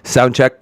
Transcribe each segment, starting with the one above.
Sound check.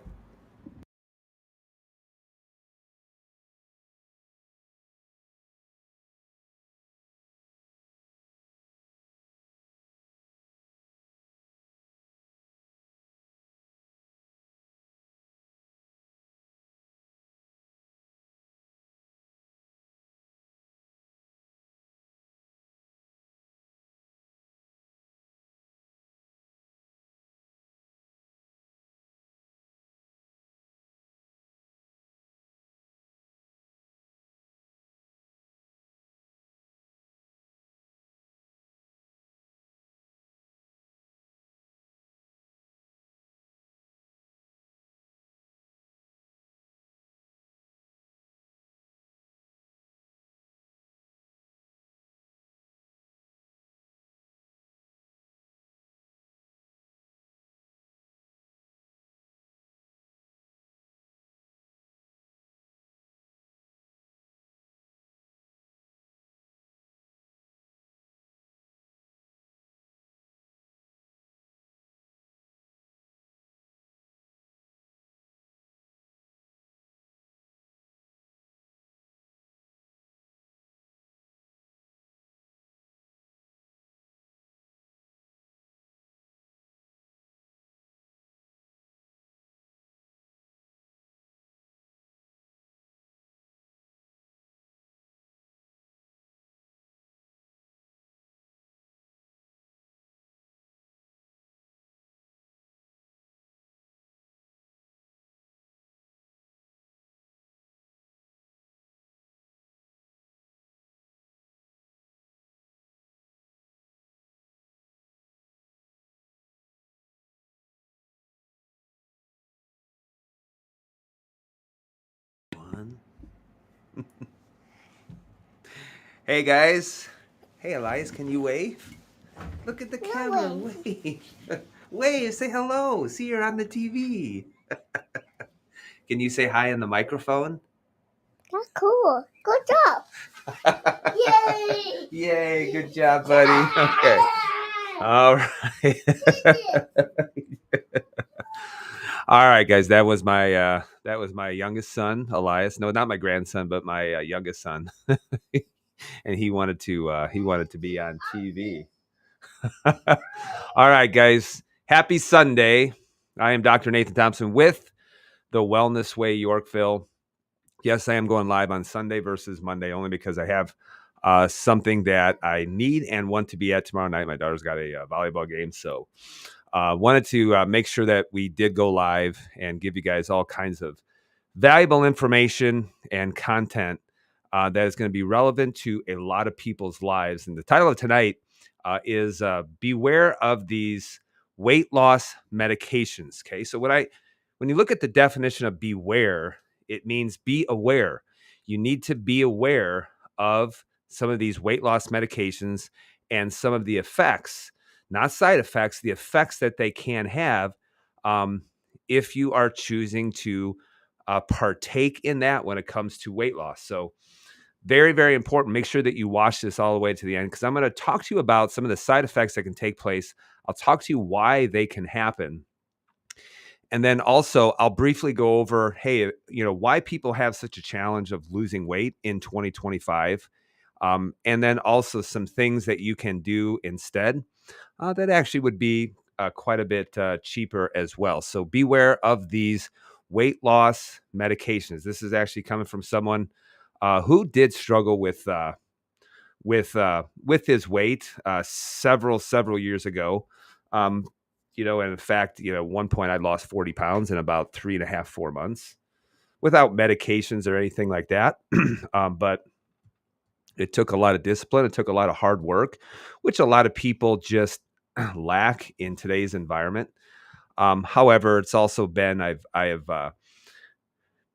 One. Hey guys. Hey Elias, can you wave? Look at the camera. Wave. Wave. Say hello. See, you're on the TV. Can you say hi on the microphone? That's cool. Good job. Yay! Yay! Good job, buddy. Okay. All right. All right, guys. That was my youngest son, Elias. No, not my grandson, but my youngest son, and he wanted to be on TV. All right, guys. Happy Sunday. I am Dr. Nathan Thompson with the Wellness Way Yorkville. Yes, I am going live on Sunday versus Monday only because I have something that I need and want to be at tomorrow night. My daughter's got a volleyball game, so wanted to make sure that we did go live and give you guys all kinds of valuable information and content that is going to be relevant to a lot of people's lives. And the title of tonight is Beware of These Weight Loss Medications. Okay, so when you look at the definition of beware, it means be aware. You need to be aware of some of these weight loss medications and some of the effects, not side effects, the effects that they can have um, if you are choosing to partake in that when it comes to weight loss. So very, very important. Make sure that you watch this all the way to the end because I'm going to talk to you about some of the side effects that can take place. I'll talk to you why they can happen. And then also I'll briefly go over, hey, why people have such a challenge of losing weight in 2025. And then also some things that you can do instead that actually would be quite a bit cheaper as well. So beware of these weight loss medications. This is actually coming from someone who did struggle with his weight several years ago. And in fact, at one point I lost 40 pounds in about 3.5, 4 months without medications or anything like that. But it took a lot of discipline. It took a lot of hard work, which a lot of people just lack in today's environment. However, it's also been I have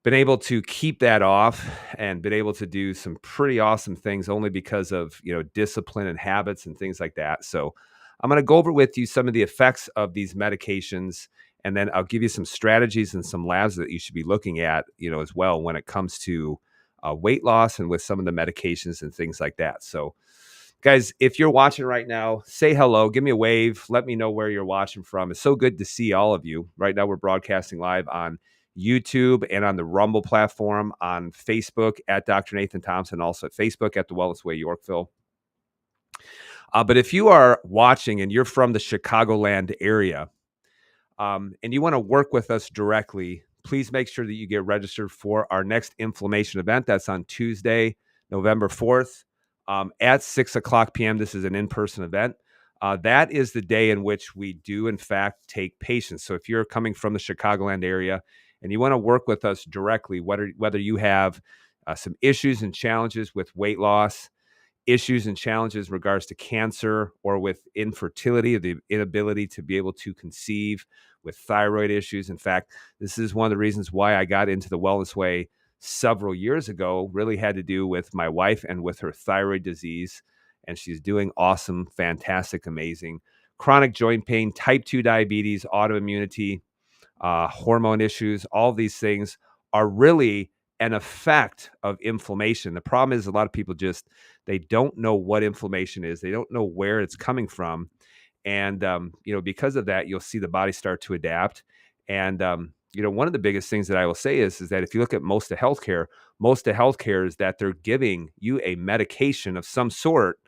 been able to keep that off and been able to do some pretty awesome things only because of discipline and habits and things like that. So I'm going to go over with you some of the effects of these medications, and then I'll give you some strategies and some labs that you should be looking at, as well when it comes to weight loss and with some of the medications and things like that. So Guys, if you're watching right now, say hello, give me a wave, let me know where you're watching from. It's so good to see all of you. Right now, we're broadcasting live on YouTube and on the Rumble platform, on Facebook at Dr. Nathan Thompson, also at Facebook at The Wellness Way Yorkville. But if you are watching and you're from the Chicagoland area, and you want to work with us directly, please make sure that you get registered for our next inflammation event. That's on Tuesday, November 4th at 6 o'clock p.m. This is an in-person event. That is the day in which we do, in fact, take patients. So if you're coming from the Chicagoland area and you want to work with us directly, whether you have some issues and challenges with weight loss, issues and challenges in regards to cancer, or with infertility, or the inability to be able to conceive, with thyroid issues. In fact, this is one of the reasons why I got into the Wellness Way several years ago. Really had to do with my wife and with her thyroid disease. And she's doing awesome, fantastic, amazing. Chronic joint pain, type 2 diabetes, autoimmunity, hormone issues, all these things are really an effect of inflammation. The problem is a lot of people they don't know what inflammation is. They don't know where it's coming from. And, because of that, you'll see the body start to adapt. And, one of the biggest things that I will say is that if you look at most of healthcare is that they're giving you a medication of some sort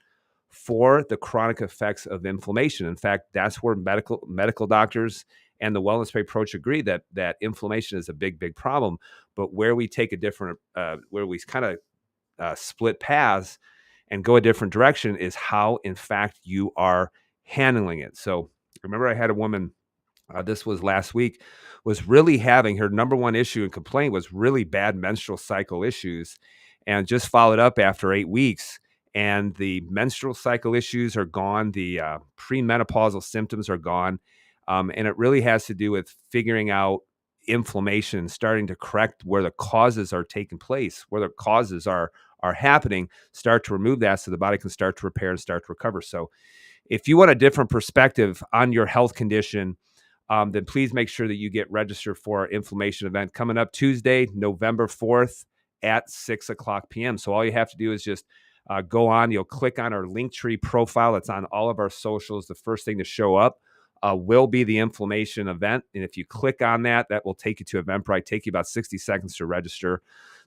for the chronic effects of inflammation. In fact, that's where medical doctors and the Wellness Way approach agree that inflammation is a big, big problem. But where we take a different, where we kind of split paths and go a different direction is how, in fact, you are handling it. So remember, I had a woman, this was last week, was really having her number one issue and complaint was really bad menstrual cycle issues, and just followed up after 8 weeks. And the menstrual cycle issues are gone. The premenopausal symptoms are gone. And it really has to do with figuring out inflammation, starting to correct where the causes are taking place, where the causes are happening, start to remove that so the body can start to repair and start to recover. So if you want a different perspective on your health condition, then please make sure that you get registered for our inflammation event coming up Tuesday, November 4th at 6 o'clock p.m. So all you have to do is just go on, you'll click on our Linktree profile. It's on all of our socials. The first thing to show up will be the inflammation event. And if you click on that, that will take you to Eventbrite, take you about 60 seconds to register.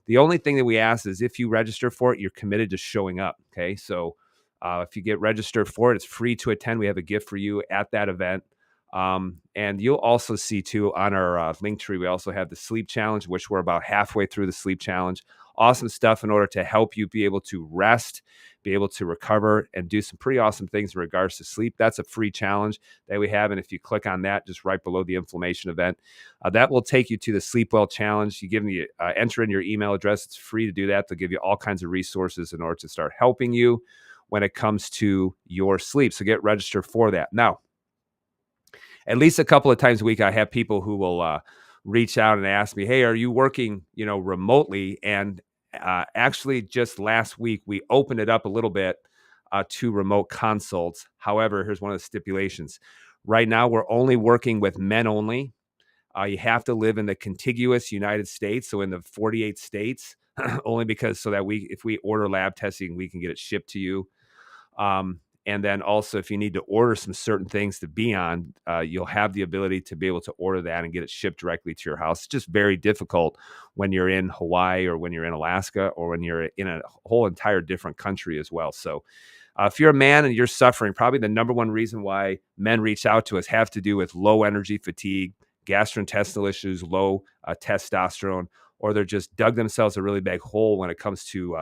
The only thing that we ask is if you register for it, you're committed to showing up. Okay. So if you get registered for it, it's free to attend. We have a gift for you at that event. And you'll also see too on our Linktree, we also have the sleep challenge, which we're about halfway through the sleep challenge. Awesome stuff in order to help you be able to rest, be able to recover, and do some pretty awesome things in regards to sleep. That's a free challenge that we have. And if you click on that, just right below the inflammation event, that will take you to the Sleep Well Challenge. You give me, enter in your email address. It's free to do that. They'll give you all kinds of resources in order to start helping you when it comes to your sleep. So get registered for that. Now, at least a couple of times a week, I have people who will reach out and ask me, hey, are you working, remotely? And actually just last week, we opened it up a little bit to remote consults. However, here's one of the stipulations. Right now, we're only working with men only. You have to live in the contiguous United States, so in the 48 states, only because so that if we order lab testing, we can get it shipped to you. And then also, if you need to order some certain things to be on, you'll have the ability to be able to order that and get it shipped directly to your house. It's just very difficult when you're in Hawaii or when you're in Alaska or when you're in a whole entire different country as well. So if you're a man and you're suffering, probably the number one reason why men reach out to us have to do with low energy fatigue, gastrointestinal issues, low testosterone, or they're just dug themselves a really big hole when it comes to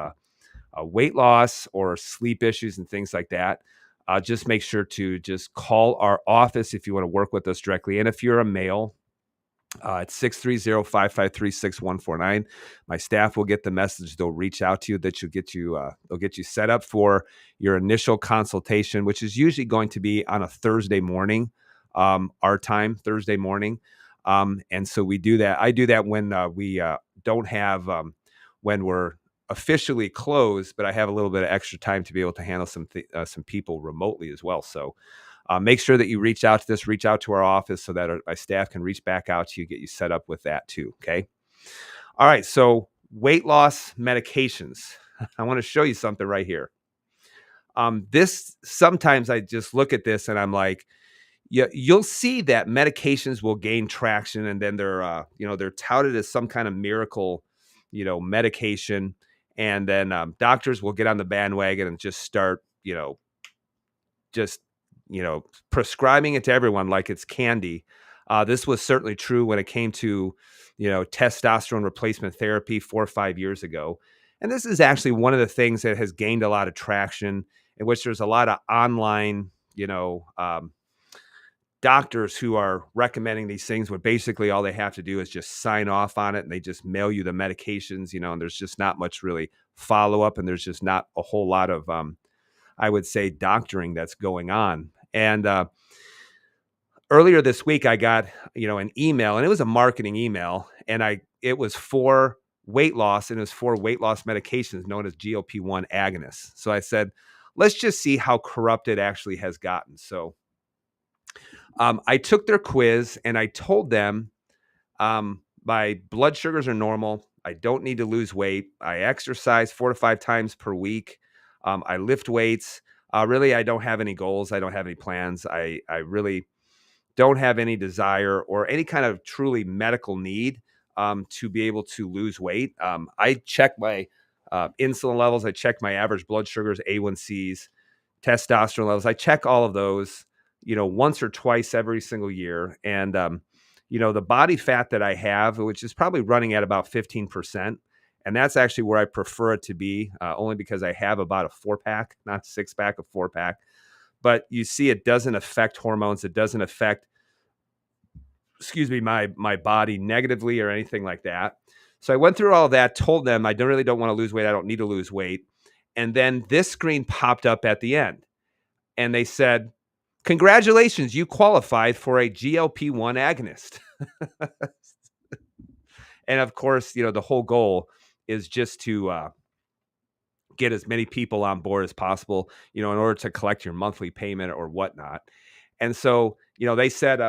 weight loss or sleep issues and things like that. Just make sure to just call our office if you want to work with us directly. And if you're a male, it's 630-553-6149. My staff will get the message. They'll reach out to you. They'll get you set up for your initial consultation, which is usually going to be on a Thursday morning, our time, Thursday morning. And so we do that. I do that when we don't have, when we're officially closed, but I have a little bit of extra time to be able to handle some people remotely as well. So make sure that you reach out to our office so that my staff can reach back out to you, get you set up with that too. Okay. All right. So weight loss medications. I want to show you something right here. This sometimes I just look at this and I'm like, yeah, you'll see that medications will gain traction, and then they're touted as some kind of miracle, medication, and then doctors will get on the bandwagon and just start, just prescribing it to everyone like it's candy. This was certainly true when it came to, testosterone replacement therapy 4 or 5 years ago, and this is actually one of the things that has gained a lot of traction, in which there's a lot of online, doctors who are recommending these things, where basically all they have to do is just sign off on it, and they just mail you the medications, and there's just not much really follow up, and there's just not a whole lot of I would say doctoring that's going on. And earlier this week I got, an email, and it was a marketing email, and it was for weight loss, and it was for weight loss medications known as GLP-1 agonists. So I said, let's just see how corrupt it actually has gotten. So I took their quiz, and I told them my blood sugars are normal. I don't need to lose weight. I exercise 4 to 5 times per week. I lift weights. Really, I don't have any goals. I don't have any plans. I really don't have any desire or any kind of truly medical need to be able to lose weight. I check my insulin levels. I check my average blood sugars, A1Cs, testosterone levels. I check all of those, once or twice every single year. And, the body fat that I have, which is probably running at about 15%. And that's actually where I prefer it to be, only because I have about a 4-pack, not 6-pack, a 4-pack. But you see, it doesn't affect hormones. It doesn't affect, my body negatively or anything like that. So I went through all that, told them I really don't want to lose weight. I don't need to lose weight. And then this screen popped up at the end, and they said, congratulations, you qualified for a GLP-1 agonist. And of course, the whole goal is just to get as many people on board as possible, in order to collect your monthly payment or whatnot. And so, they said,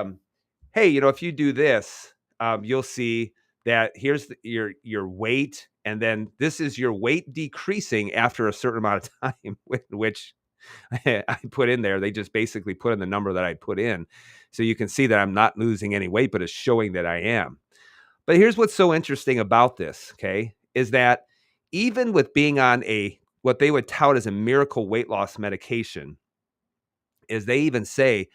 hey, if you do this, you'll see that here's your weight, and then this is your weight decreasing after a certain amount of time, which I put in there. They just basically put in the number that I put in. So you can see that I'm not losing any weight, but it's showing that I am. But here's what's so interesting about this, okay, is that even with being on what they would tout as a miracle weight loss medication, is they even say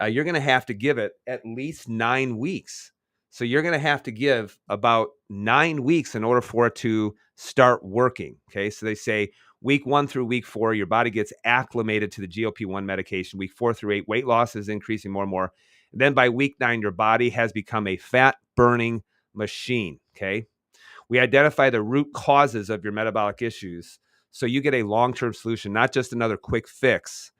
you're going to have to give it at least 9 weeks. So you're going to have to give about 9 weeks in order for it to start working. Okay. So they say week 1 through week 4, your body gets acclimated to the GLP-1 medication. Week 4 through 8, weight loss is increasing more and more. And then by week 9, your body has become a fat burning machine. Okay. We identify the root causes of your metabolic issues, so you get a long-term solution, not just another quick fix.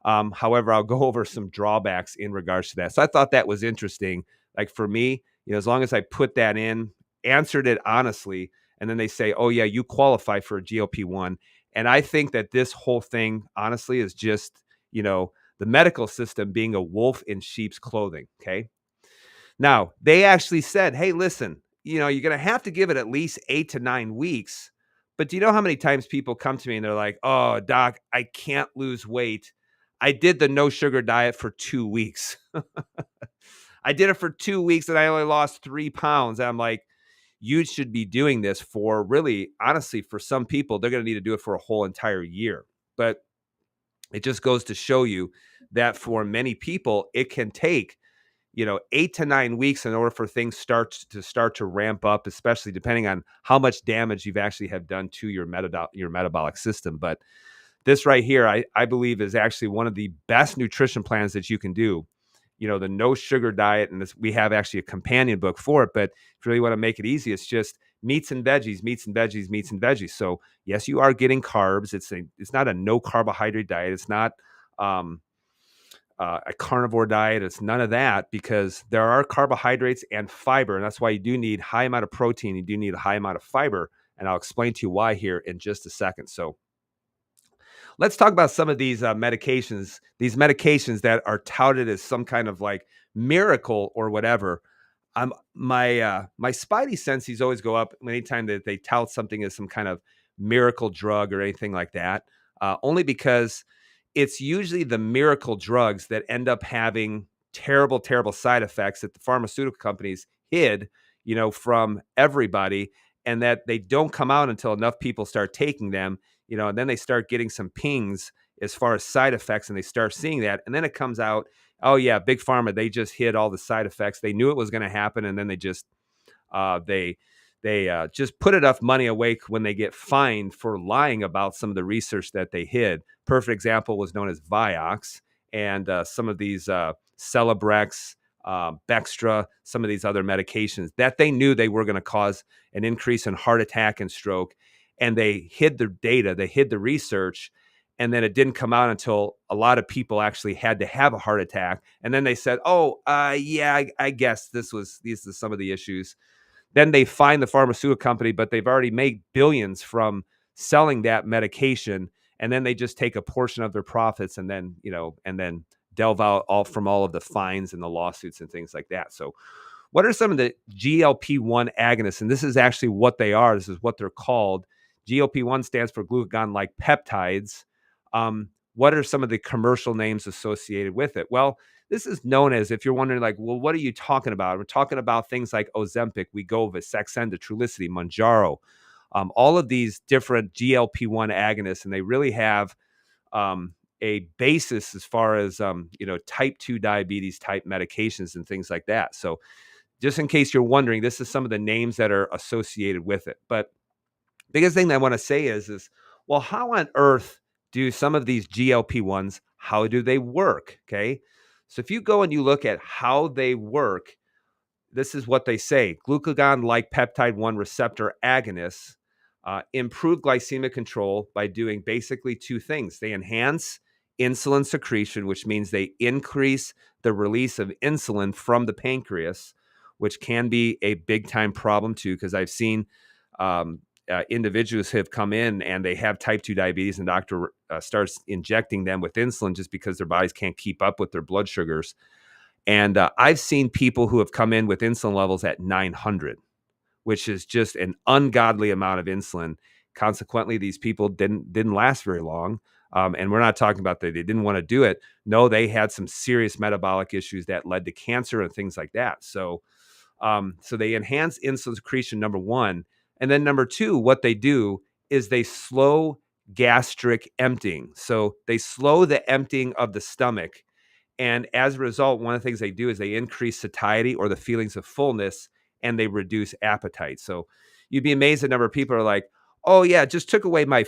However, I'll go over some drawbacks in regards to that. So I thought that was interesting. Like for me, as long as I put that in, answered it honestly, and then they say, oh yeah, you qualify for a GLP-1. And I think that this whole thing, honestly, is just, the medical system being a wolf in sheep's clothing. Okay. Now, they actually said, hey, listen, you're going to have to give it at least 8 to 9 weeks. But do you know how many times people come to me and they're like, oh, doc, I can't lose weight. I did the no sugar diet for 2 weeks. I did it for 2 weeks and I only lost 3 pounds. And I'm like, you should be doing this for really, honestly, for some people, they're going to need to do it for a whole entire year. But it just goes to show you that for many people, it can take 8 to 9 weeks in order for things start to ramp up, especially depending on how much damage you've actually have done to your metabolic system. But this right here, I believe, is actually one of the best nutrition plans that you can do. The no sugar diet, and we have actually a companion book for it. But if you really want to make it easy, it's just meats and veggies, meats and veggies, meats and veggies. So yes, you are getting carbs. It's not a no carbohydrate diet. It's not a carnivore diet. It's none of that, because there are carbohydrates and fiber. And that's why you do need high amount of protein. You do need a high amount of fiber. And I'll explain to you why here in just a second. So let's talk about some of these medications that are touted as some kind of like miracle or whatever. My spidey senses always go up anytime that they tout something as some kind of miracle drug or anything like that. Only because it's usually the miracle drugs that end up having terrible, terrible side effects that the pharmaceutical companies hid, from everybody, and that they don't come out until enough people start taking them, and then they start getting some pings as far as side effects, and they start seeing that, and then it comes out, oh yeah, big pharma, they just hid all the side effects. They knew it was going to happen, and then they just they just put enough money away when they get fined for lying about some of the research that they hid. Perfect example was known as Vioxx, and some of these Celebrex, Bextra, some of these other medications that they knew they were going to cause an increase in heart attack and stroke, and they hid the data, they hid the research, and then it didn't come out until a lot of people actually had to have a heart attack, and then they said, "Oh, yeah, I guess these are some of the issues." Then they find the pharmaceutical company, but they've already made billions from selling that medication, and then they just take a portion of their profits and then delve out all of the fines and the lawsuits and things like that. So what are some of the GLP-1 agonists? And this is actually what they are. This is what they're called. GLP-1 stands for glucagon-like peptides. What are some of the commercial names associated with it? Well, this is known as, if you're wondering, like, well, what are you talking about? We're talking about things like Ozempic, Wegovy, Saxenda, Trulicity, Mounjaro, all of these different GLP-1 agonists, and they really have a basis as far as type 2 diabetes type medications and things like that. So just in case you're wondering, this is some of the names that are associated with it. But biggest thing that I want to say is, well, how on earth do some of these GLP-1s, how do they work? Okay. So if you go and you look at how they work, this is what they say. Glucagon-like peptide 1 receptor agonists improve glycemic control by doing basically two things. They enhance insulin secretion, which means they increase the release of insulin from the pancreas, which can be a big time problem too, because I've seen individuals have come in and they have type 2 diabetes, and doctor starts injecting them with insulin just because their bodies can't keep up with their blood sugars. And I've seen people who have come in with insulin levels at 900, which is just an ungodly amount of insulin. Consequently, these people didn't last very long. And we're not talking about that they didn't want to do it. No, they had some serious metabolic issues that led to cancer and things like that. So they enhance insulin secretion, number one. And then number two, what they do is they slow gastric emptying. So they slow the emptying of the stomach. And as a result, one of the things they do is they increase satiety, or the feelings of fullness, and they reduce appetite. So you'd be amazed the number of people are like, "Oh yeah, it just took away my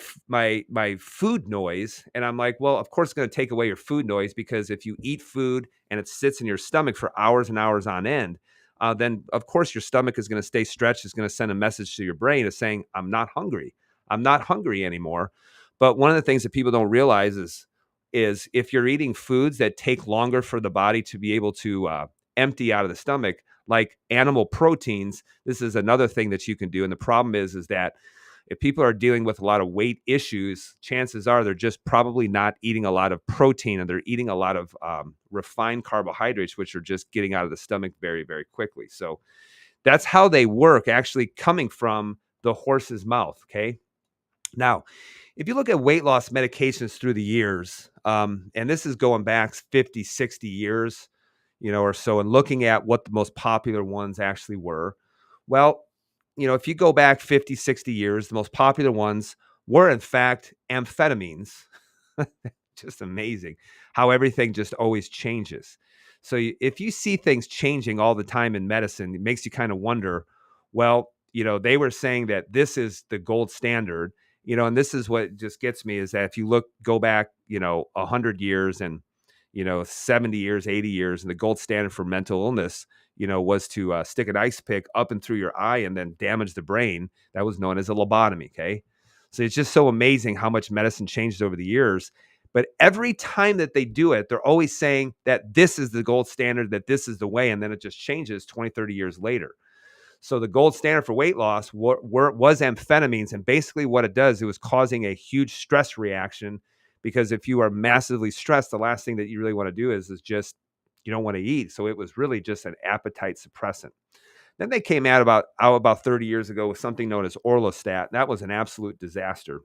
food noise." And I'm like, well, of course it's going to take away your food noise, because if you eat food and it sits in your stomach for hours and hours on end, then of course your stomach is going to stay stretched. It's going to send a message to your brain of saying, "I'm not hungry. I'm not hungry anymore." But one of the things that people don't realize is if you're eating foods that take longer for the body to be able to empty out of the stomach, like animal proteins, this is another thing that you can do. And the problem is that if people are dealing with a lot of weight issues, chances are they're just probably not eating a lot of protein, and they're eating a lot of refined carbohydrates, which are just getting out of the stomach very, very quickly. So that's how they work, actually coming from the horse's mouth. Okay. Now, if you look at weight loss medications through the years, and this is going back 50, 60 years, or so, and looking at what the most popular ones actually were, well, if you go back 50, 60 years, the most popular ones were, in fact, amphetamines. Just amazing how everything just always changes. So if you see things changing all the time in medicine, it makes you kind of wonder, well, they were saying that this is the gold standard, and this is what just gets me, is that if you go back, 100 years and, 70 years, 80 years, and the gold standard for mental illness, was to stick an ice pick up and through your eye and then damage the brain. That was known as a lobotomy. Okay. So it's just so amazing how much medicine changed over the years. But every time that they do it, they're always saying that this is the gold standard, that this is the way. And then it just changes 20, 30 years later. So the gold standard for weight loss was amphetamines. And basically what it does, it was causing a huge stress reaction, because if you are massively stressed, the last thing that you really want to do is just, you don't want to eat. So it was really just an appetite suppressant. Then they came out about 30 years ago with something known as Orlistat. That was an absolute disaster.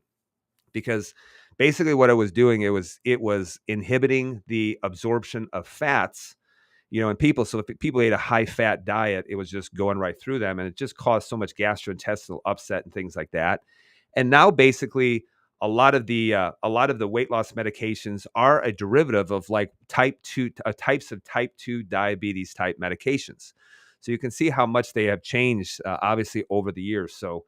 because basically what it was doing, it was inhibiting the absorption of fats, in people. So if people ate a high fat diet, it was just going right through them, and it just caused so much gastrointestinal upset and things like that. And now basically a lot of the weight loss medications are a derivative of like types of type 2 diabetes type medications. So you can see how much they have changed, obviously, over the years. So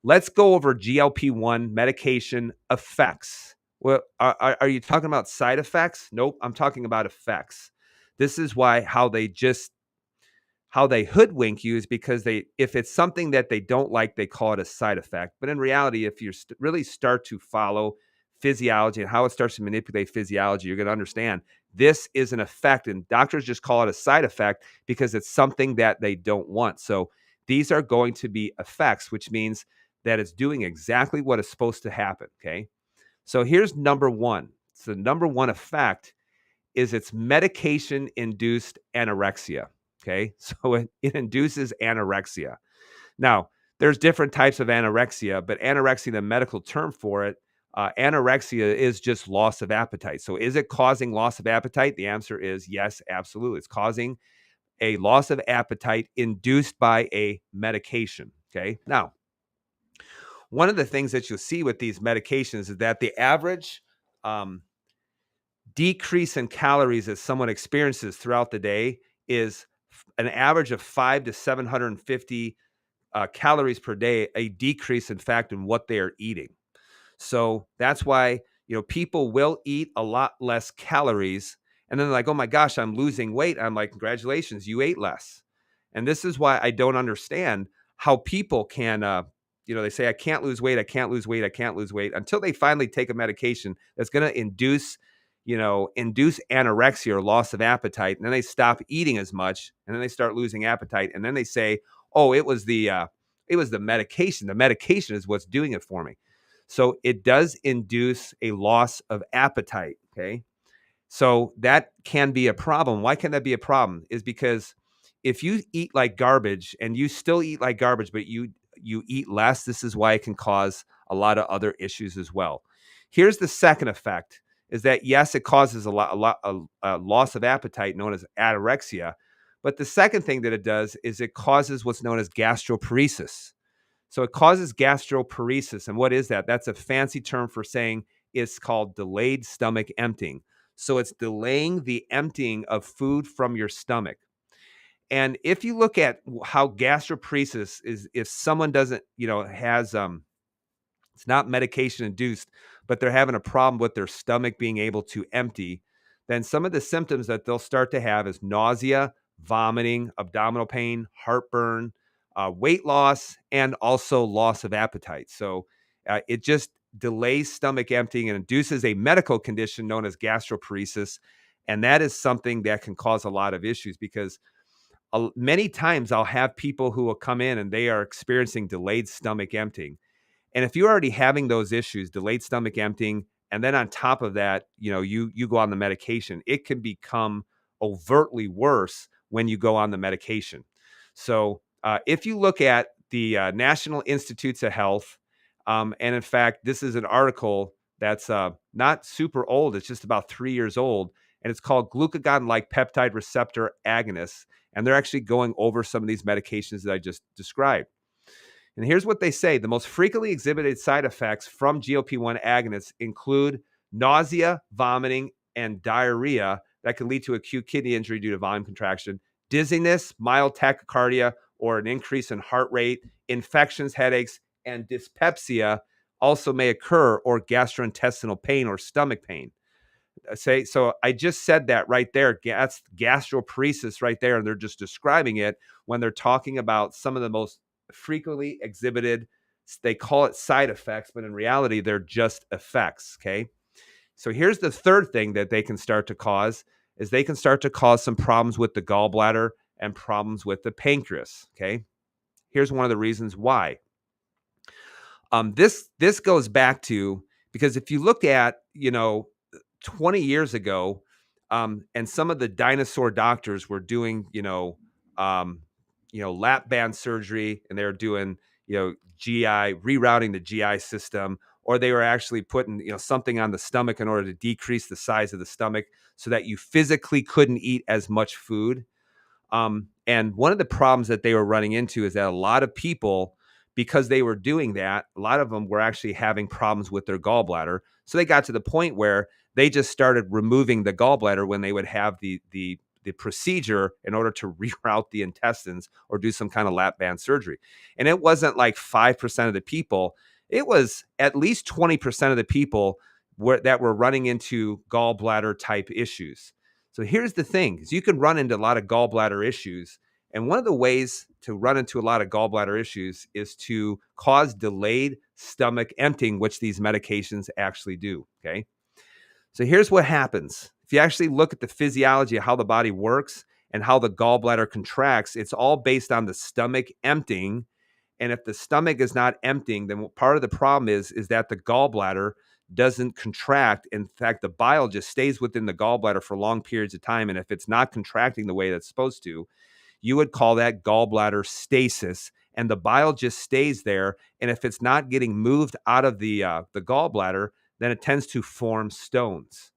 let's go over GLP-1 medication effects. Well, are you talking about side effects? Nope, I'm talking about effects. This is why how they hoodwink you is because if it's something that they don't like, they call it a side effect. But in reality, if you really start to follow physiology and how it starts to manipulate physiology, you're going to understand this is an effect, and doctors just call it a side effect because it's something that they don't want. So these are going to be effects, which means that it's doing exactly what is supposed to happen. Okay. So here's number one. So the number one effect is it's medication induced anorexia. Okay. So it induces anorexia. Now, there's different types of anorexia, but anorexia, the medical term for it, anorexia is just loss of appetite. So is it causing loss of appetite? The answer is yes, absolutely. It's causing a loss of appetite induced by a medication. Okay. Now, one of the things that you'll see with these medications is that the average decrease in calories that someone experiences throughout the day is an average of 5 to 750 calories per day, a decrease, in fact, in what they are eating. So that's why, people will eat a lot less calories. And then they're like, oh my gosh, I'm losing weight. I'm like, congratulations, you ate less. And this is why I don't understand how people can, they say, I can't lose weight. I can't lose weight. I can't lose weight until they finally take a medication that's going to induce anorexia or loss of appetite. And then they stop eating as much, and then they start losing appetite. And then they say, oh, it was the medication. The medication is what's doing it for me. So it does induce a loss of appetite. Okay. So that can be a problem. Why can that be a problem? Is because if you eat like garbage and you still eat like garbage, but you eat less, this is why it can cause a lot of other issues as well. Here's the second effect is that yes, it causes a loss of appetite known as anorexia. But the second thing that it does is it causes what's known as gastroparesis. So it causes gastroparesis. And what is that? That's a fancy term for saying it's called delayed stomach emptying. So it's delaying the emptying of food from your stomach. And if you look at how gastroparesis is, if someone doesn't, has, it's not medication induced, but they're having a problem with their stomach being able to empty, then some of the symptoms that they'll start to have is nausea, vomiting, abdominal pain, heartburn, weight loss, and also loss of appetite. So it just delays stomach emptying and induces a medical condition known as gastroparesis. And that is something that can cause a lot of issues because many times I'll have people who will come in and they are experiencing delayed stomach emptying. And if you're already having those issues, delayed stomach emptying, and then on top of that, you go on the medication, it can become overtly worse when you go on the medication. So if you look at the National Institutes of Health, and in fact, this is an article that's not super old. It's just about 3 years old, and it's called Glucagon-like peptide receptor agonists. And they're actually going over some of these medications that I just described. And here's what they say. The most frequently exhibited side effects from GLP-1 agonists include nausea, vomiting, and diarrhea that can lead to acute kidney injury due to volume contraction, dizziness, mild tachycardia, or an increase in heart rate, infections, headaches, and dyspepsia also may occur, or gastrointestinal pain or stomach pain. So I just said that right there. That's gastroparesis right there. And they're just describing it when they're talking about some of the most frequently exhibited, they call it side effects, but in reality, they're just effects. Okay. So here's the third thing that they can start to cause is they can start to cause some problems with the gallbladder and problems with the pancreas. Okay. Here's one of the reasons why. This goes back to, because if you look at, 20 years ago, and some of the dinosaur doctors were doing, lap band surgery, and they're doing, GI, rerouting the GI system, or they were actually putting, something on the stomach in order to decrease the size of the stomach so that you physically couldn't eat as much food. And one of the problems that they were running into is that a lot of people, because they were doing that, a lot of them were actually having problems with their gallbladder. So they got to the point where they just started removing the gallbladder when they would have the procedure in order to reroute the intestines or do some kind of lap band surgery. And it wasn't like 5% of the people, it was at least 20% of the people that were running into gallbladder type issues. So here's the thing, is you can run into a lot of gallbladder issues. And one of the ways to run into a lot of gallbladder issues is to cause delayed stomach emptying, which these medications actually do. Okay. So here's what happens. If you actually look at the physiology of how the body works and how the gallbladder contracts, it's all based on the stomach emptying. And if the stomach is not emptying, then part of the problem is that the gallbladder doesn't contract. In fact, the bile just stays within the gallbladder for long periods of time. And if it's not contracting the way that's supposed to, you would call that gallbladder stasis. And the bile just stays there. And if it's not getting moved out of the gallbladder, then it tends to form stones.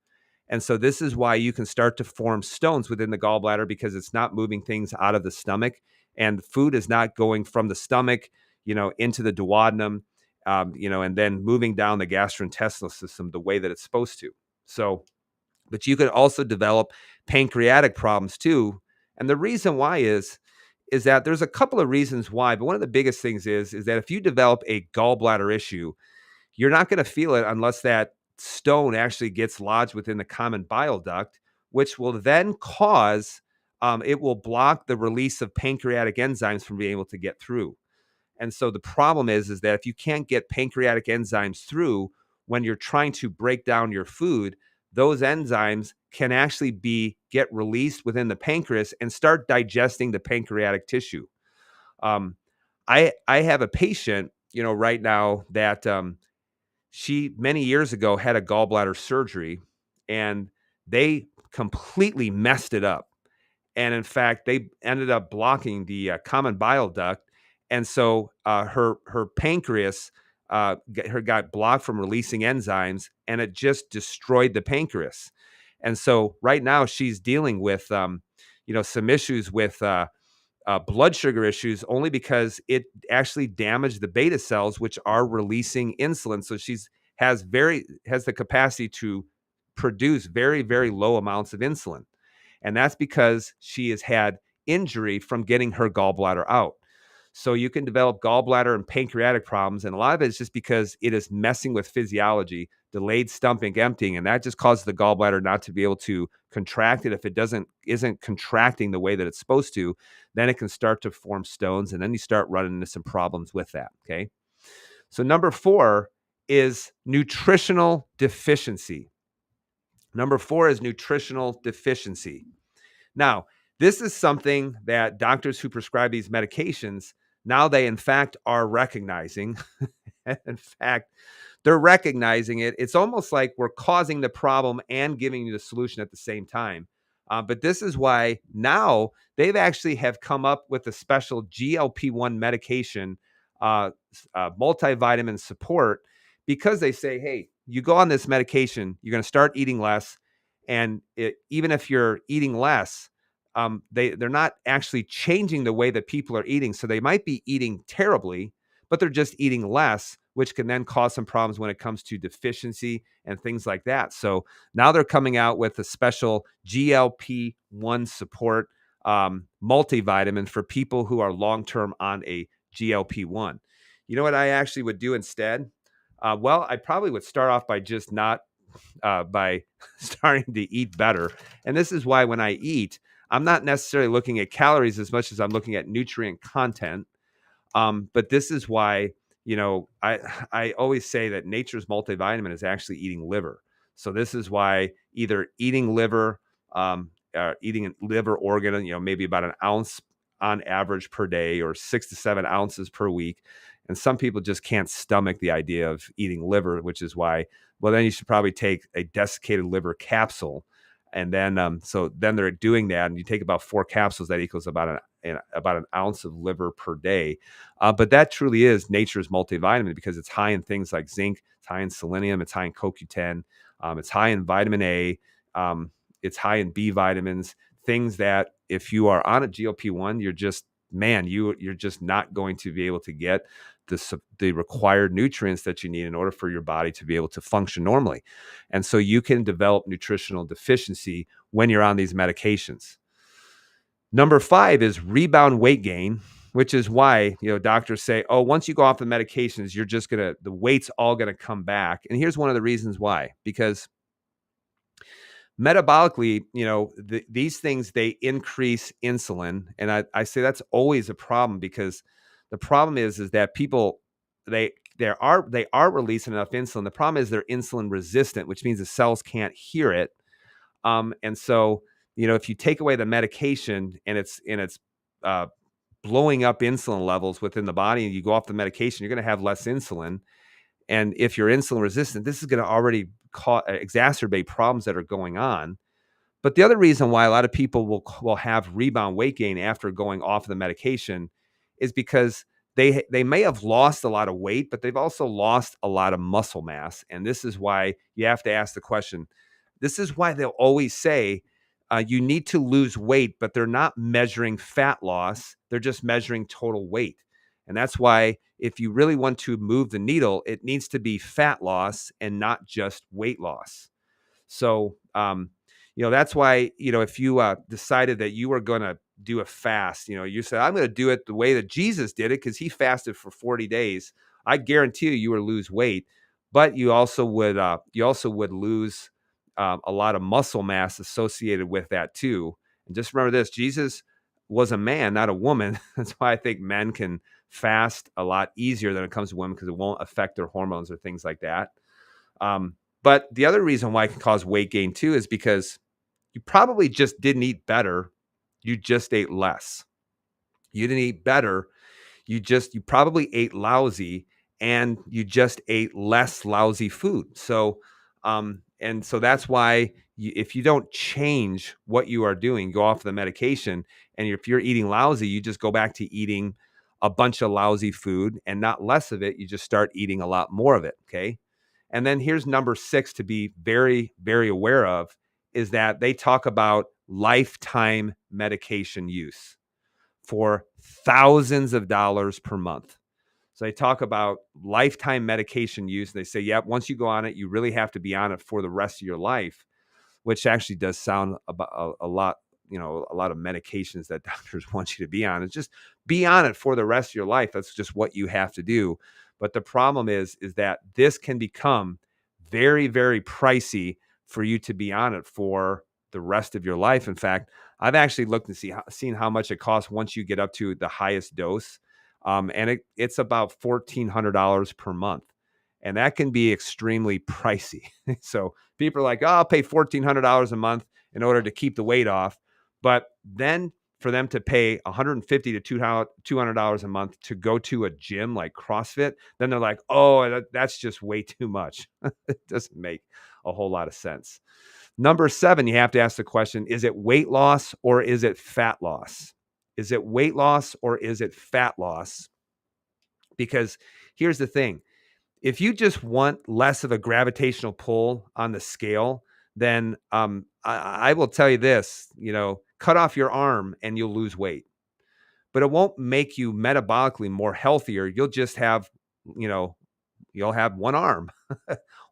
And so this is why you can start to form stones within the gallbladder, because it's not moving things out of the stomach, and food is not going from the stomach, into the duodenum, and then moving down the gastrointestinal system the way that it's supposed to. So, but you could also develop pancreatic problems too. And the reason why is that there's a couple of reasons why, but one of the biggest things is that if you develop a gallbladder issue, you're not going to feel it unless that stone actually gets lodged within the common bile duct, which will then cause, it will block the release of pancreatic enzymes from being able to get through. And so the problem is that if you can't get pancreatic enzymes through when you're trying to break down your food, those enzymes can actually get released within the pancreas and start digesting the pancreatic tissue. I have a patient, right now that she many years ago had a gallbladder surgery, and they completely messed it up. And in fact, they ended up blocking the common bile duct. And so her pancreas got blocked from releasing enzymes, and it just destroyed the pancreas. And so right now she's dealing with, some issues with blood sugar issues, only because it actually damaged the beta cells, which are releasing insulin. So has the capacity to produce very, very low amounts of insulin. And that's because she has had injury from getting her gallbladder out. So you can develop gallbladder and pancreatic problems. And a lot of it is just because it is messing with physiology, delayed stomach emptying, and that just causes the gallbladder not to be able to contract it. If it isn't contracting the way that it's supposed to, then it can start to form stones, and then you start running into some problems with that. Okay. So number 4 is nutritional deficiency. Number 4 is nutritional deficiency. Now, this is something that doctors who prescribe these medications, now they in fact are recognizing. In fact, they're recognizing it. It's almost like we're causing the problem and giving you the solution at the same time. But this is why now they've actually have come up with a special GLP-1 medication, multivitamin support, because they say, hey, you go on this medication, you're going to start eating less. And even if you're eating less, they're not actually changing the way that people are eating. So they might be eating terribly, but they're just eating less, which can then cause some problems when it comes to deficiency and things like that. So now they're coming out with a special GLP-1 support multivitamin for people who are long-term on a GLP-1. You know what I actually would do instead? Well, I probably would start off by just by starting to eat better. And this is why when I eat, I'm not necessarily looking at calories as much as I'm looking at nutrient content. But this is why, I always say that nature's multivitamin is actually eating liver. So this is why either eating liver, eating a liver organ, maybe about an ounce on average per day, or 6 to 7 ounces per week. And some people just can't stomach the idea of eating liver, which is why, well, then you should probably take a desiccated liver capsule. And then, so then they're doing that, and you take about 4 capsules, that equals about about an ounce of liver per day. But that truly is nature's multivitamin because it's high in things like zinc, it's high in selenium, it's high in CoQ10, it's high in vitamin A, um, it's high in B vitamins, things that if you are on a GLP-1, you're just, man, you're just not going to be able to get the required nutrients that you need in order for your body to be able to function normally. And so you can develop nutritional deficiency when you're on these medications. Number 5 is rebound weight gain, which is why, doctors say, oh, once you go off the medications, the weight's all going to come back. And here's one of the reasons why, because metabolically, these things, they increase insulin. And I say that's always a problem, because the problem is that people, they are releasing enough insulin. The problem is they're insulin resistant, which means the cells can't hear it. And so, if you take away the medication and it's uh, blowing up insulin levels within the body, and you go off the medication, you're going to have less insulin. And if you're insulin resistant, this is going to already exacerbate problems that are going on. But the other reason why a lot of people will have rebound weight gain after going off the medication is because they may have lost a lot of weight, but they've also lost a lot of muscle mass. And this is why you have to ask the question. This is why they'll always say you need to lose weight, but they're not measuring fat loss. They're just measuring total weight. And that's why if you really want to move the needle, it needs to be fat loss and not just weight loss. So, that's why, if you decided that you were going to do a fast, you said, I'm going to do it the way that Jesus did it, because he fasted for 40 days. I guarantee you would lose weight, but you also would lose a lot of muscle mass associated with that too. And just remember this, Jesus was a man, not a woman. That's why I think men can fast a lot easier than it comes to women, because it won't affect their hormones or things like that. But the other reason why it can cause weight gain too is because you probably just didn't eat better. You just ate less. You didn't eat better. You probably ate lousy, and you just ate less lousy food. So, and so that's why if you don't change what you are doing, go off the medication, and if you're eating lousy, you just go back to eating a bunch of lousy food and not less of it. You just start eating a lot more of it. Okay. And then here's number 6 to be very, very aware of, is that they talk about lifetime medication use for thousands of dollars per month. So they talk about lifetime medication use. And they say, yep, once you go on it, you really have to be on it for the rest of your life, which actually does sound about a lot, a lot of medications that doctors want you to be on. It's just be on it for the rest of your life. That's just what you have to do. But the problem is that this can become very, very pricey for you to be on it for the rest of your life. In fact, I've actually looked and seen how much it costs once you get up to the highest dose. And it's about $1,400 per month. And that can be extremely pricey. So people are like, oh, I'll pay $1,400 a month in order to keep the weight off. But then for them to pay $150 to $200 a month to go to a gym like CrossFit, then they're like, oh, that's just way too much. It doesn't make a whole lot of sense. Number 7, you have to ask the question, is it weight loss or is it fat loss? Is it weight loss or is it fat loss? Because here's the thing. If you just want less of a gravitational pull on the scale, then I will tell you this, cut off your arm and you'll lose weight. But it won't make you metabolically more healthier. You'll just have, you'll have one arm.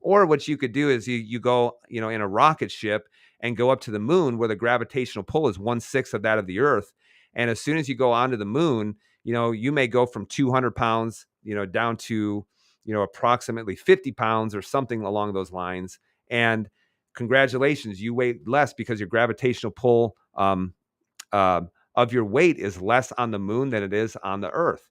Or what you could do is you go, in a rocket ship and go up to the moon, where the gravitational pull is 1/6 of that of the Earth. And as soon as you go onto the moon, you may go from 200 pounds, down to, approximately 50 pounds or something along those lines. And congratulations, you weigh less because your gravitational pull of your weight is less on the moon than it is on the Earth.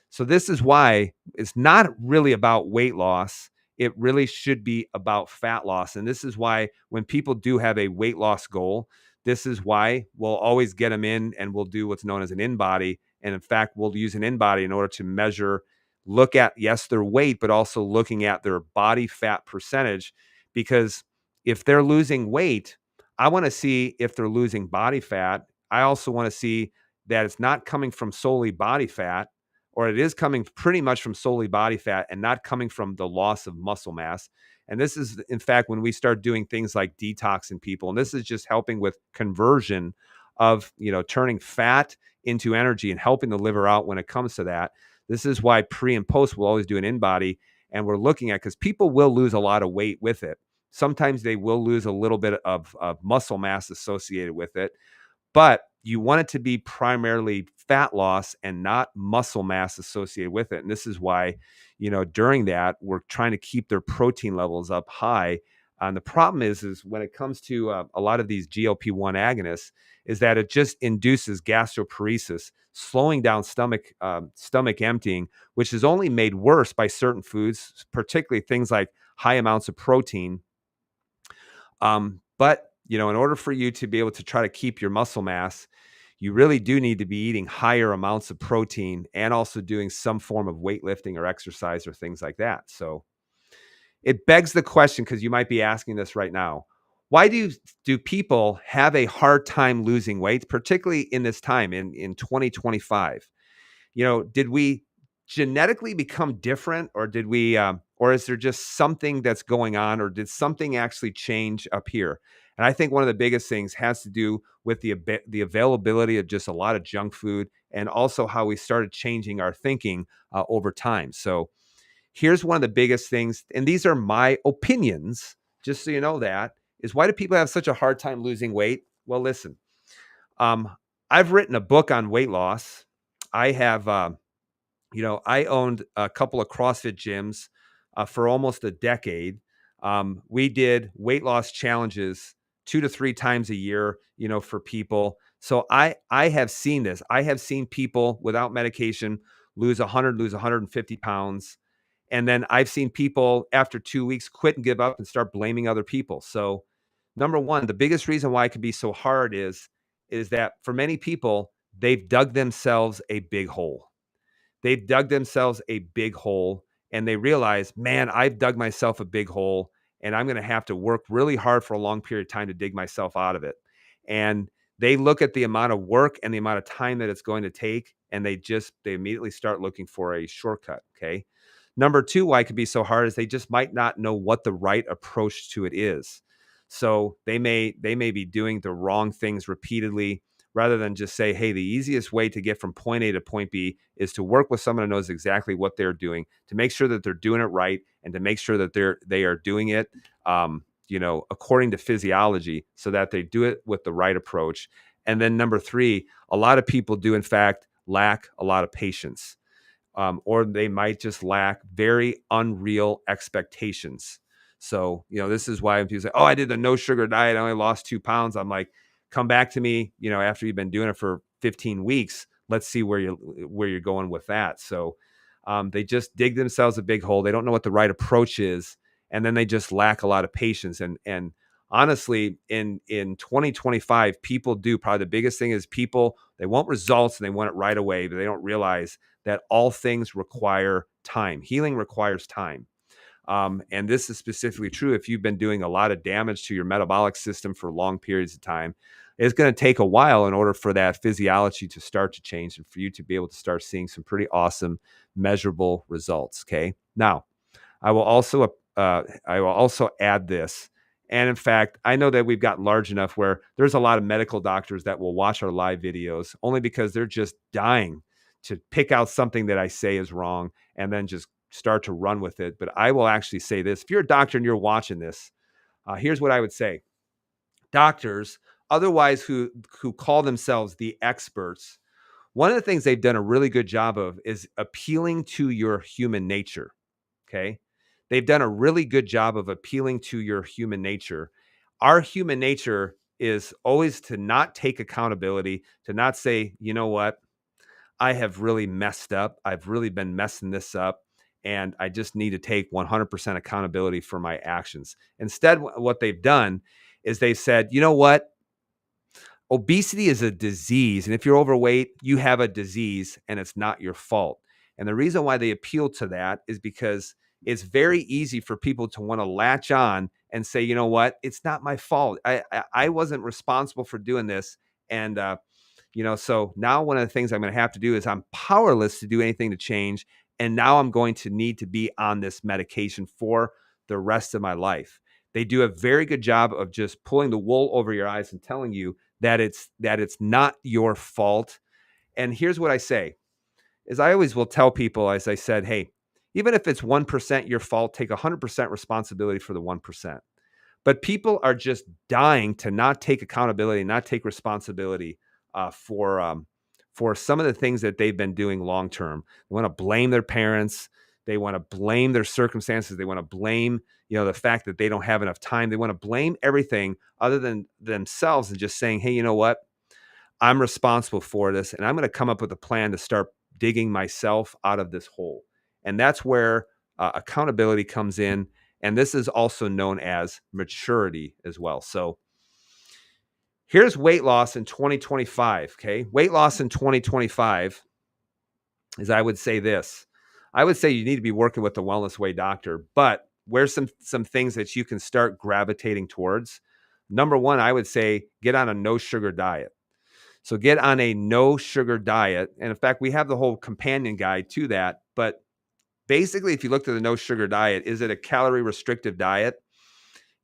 So this is why it's not really about weight loss. It really should be about fat loss. And this is why when people do have a weight loss goal, this is why we'll always get them in and we'll do what's known as an InBody. And in fact, we'll use an InBody in order to look at, yes, their weight, but also looking at their body fat percentage. Because if they're losing weight, I want to see if they're losing body fat. I also want to see that it's not coming from solely body fat, or it is coming pretty much from solely body fat and not coming from the loss of muscle mass. And this is, in fact, when we start doing things like detoxing people, and this is just helping with conversion of, turning fat into energy and helping the liver out when it comes to that. This is why pre and post will always do an in-body, and we're looking at, because people will lose a lot of weight with it. Sometimes they will lose a little bit of muscle mass associated with it, but you want it to be primarily fat loss and not muscle mass associated with it. And this is why, during that, we're trying to keep their protein levels up high. And the problem is when it comes to a lot of these GLP-1 agonists, is that it just induces gastroparesis, slowing down stomach emptying, which is only made worse by certain foods, particularly things like high amounts of protein. But in order for you to be able to try to keep your muscle mass, you really do need to be eating higher amounts of protein and also doing some form of weightlifting or exercise or things like that. So it begs the question, because you might be asking this right now, why do people have a hard time losing weight, particularly in this time in 2025? Did we genetically become different, or did we, or is there just something that's going on, or did something actually change up here? And I think one of the biggest things has to do with the availability of just a lot of junk food, and also how we started changing our thinking over time. So here's one of the biggest things, and these are my opinions, just so you know that, is why do people have such a hard time losing weight? Well, listen, I've written a book on weight loss. I have, I owned a couple of CrossFit gyms for almost a decade. We did weight loss challenges 2 to 3 times a year, for people. So I have seen this. I have seen people without medication lose 150 pounds. And then I've seen people after 2 weeks quit and give up and start blaming other people. So number one, the biggest reason why it can be so hard is that for many people, they've dug themselves a big hole. They've dug themselves a big hole, and they realize, man, I've dug myself a big hole, and I'm going to have to work really hard for a long period of time to dig myself out of it. And they look at the amount of work and the amount of time that it's going to take, and they immediately start looking for a shortcut. Okay. Number two, why it can be so hard is they just might not know what the right approach to it is. So they may be doing the wrong things repeatedly, rather than just say, hey, the easiest way to get from point A to point B is to work with someone who knows exactly what they're doing, to make sure that they're doing it right, and to make sure that they are doing it, according to physiology, so that they do it with the right approach. And then number three, a lot of people do, in fact, lack a lot of patience, or they might just lack very unreal expectations. So, this is why people say, oh, I did the no sugar diet, I only lost 2 pounds. I'm like, come back to me, after you've been doing it for 15 weeks, let's see where you're going with that. So they just dig themselves a big hole. They don't know what the right approach is. And then they just lack a lot of patience. And honestly, in 2025, people do, probably the biggest thing is people, they want results and they want it right away, but they don't realize that all things require time. Healing requires time. And this is specifically true if you've been doing a lot of damage to your metabolic system for long periods of time. It's going to take a while in order for that physiology to start to change and for you to be able to start seeing some pretty awesome measurable results. Okay. Now, I will also add this. And in fact, I know that we've gotten large enough where there's a lot of medical doctors that will watch our live videos only because they're just dying to pick out something that I say is wrong and then just start to run with it. But I will actually say this. If you're a doctor and you're watching this, here's what I would say. Doctors, otherwise who call themselves the experts, one of the things they've done a really good job of is appealing to your human nature. Okay. They've done a really good job of appealing to your human nature. Our human nature is always to not take accountability, to not say, you know what, I have really messed up. I've really been messing this up, and I just need to take 100% accountability for my actions. Instead, what they've done is they've said, you know what? Obesity is a disease. And if you're overweight, you have a disease and it's not your fault. And the reason why they appeal to that is because it's very easy for people to want to latch on and say, you know what? It's not my fault. I wasn't responsible for doing this. And, So now one of the things I'm going to have to do is I'm powerless to do anything to change. And now I'm going to need to be on this medication for the rest of my life. They do a very good job of just pulling the wool over your eyes and telling you that it's not your fault. And here's what I say is I always will tell people, as I said, hey, even if it's 1% your fault, take 100% responsibility for the 1%. But people are just dying to not take accountability, not take responsibility for some of the things that they've been doing long term. They want to blame their parents. They want to blame their circumstances. They want to blame, the fact that they don't have enough time. They want to blame everything other than themselves and just saying, hey, you know what? I'm responsible for this, and I'm going to come up with a plan to start digging myself out of this hole. And that's where accountability comes in. And this is also known as maturity as well. So here's weight loss in 2025. Okay. Weight loss in 2025 is, I would say this. I would say you need to be working with the Wellness Way doctor, but where's some things that you can start gravitating towards? Number one, I would say get on a no sugar diet. So get on a no sugar diet. And in fact, we have the whole companion guide to that. But basically, if you look at the no sugar diet, is it a calorie restrictive diet?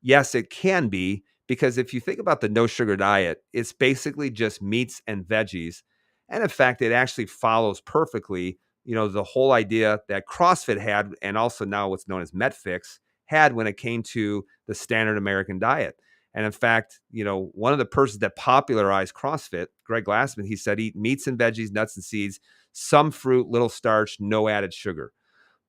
Yes, it can be, because if you think about the no sugar diet, it's basically just meats and veggies. And in fact, it actually follows perfectly, the whole idea that CrossFit had, and also now what's known as MetFix had when it came to the standard American diet. And in fact, one of the persons that popularized CrossFit, Greg Glassman, he said, eat meats and veggies, nuts and seeds, some fruit, little starch, no added sugar.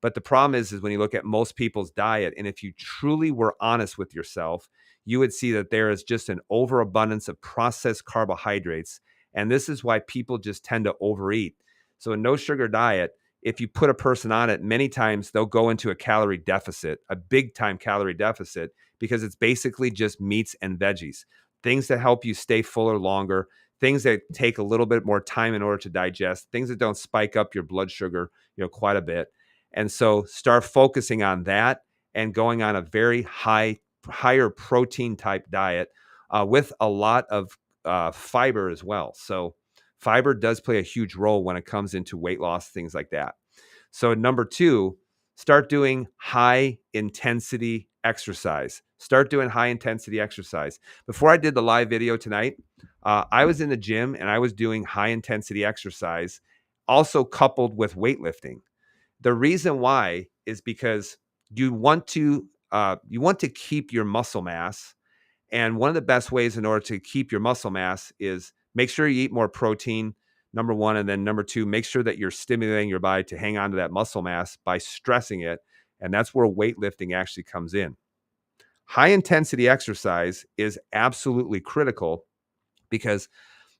But the problem is when you look at most people's diet, and if you truly were honest with yourself, you would see that there is just an overabundance of processed carbohydrates. And this is why people just tend to overeat. So a no sugar diet, if you put a person on it, many times they'll go into a calorie deficit, a big time calorie deficit, because it's basically just meats and veggies, things that help you stay fuller longer, things that take a little bit more time in order to digest, things that don't spike up your blood sugar, quite a bit. And so start focusing on that and going on a very higher protein type diet with a lot of fiber as well. So fiber does play a huge role when it comes into weight loss, things like that. So number two, start doing high intensity exercise. Start doing high intensity exercise. Before I did the live video tonight, I was in the gym and I was doing high intensity exercise, also coupled with weightlifting. The reason why is because you want to keep your muscle mass. And one of the best ways in order to keep your muscle mass is make sure you eat more protein, number one. And then number two, make sure that you're stimulating your body to hang on to that muscle mass by stressing it. And that's where weightlifting actually comes in. High intensity exercise is absolutely critical, because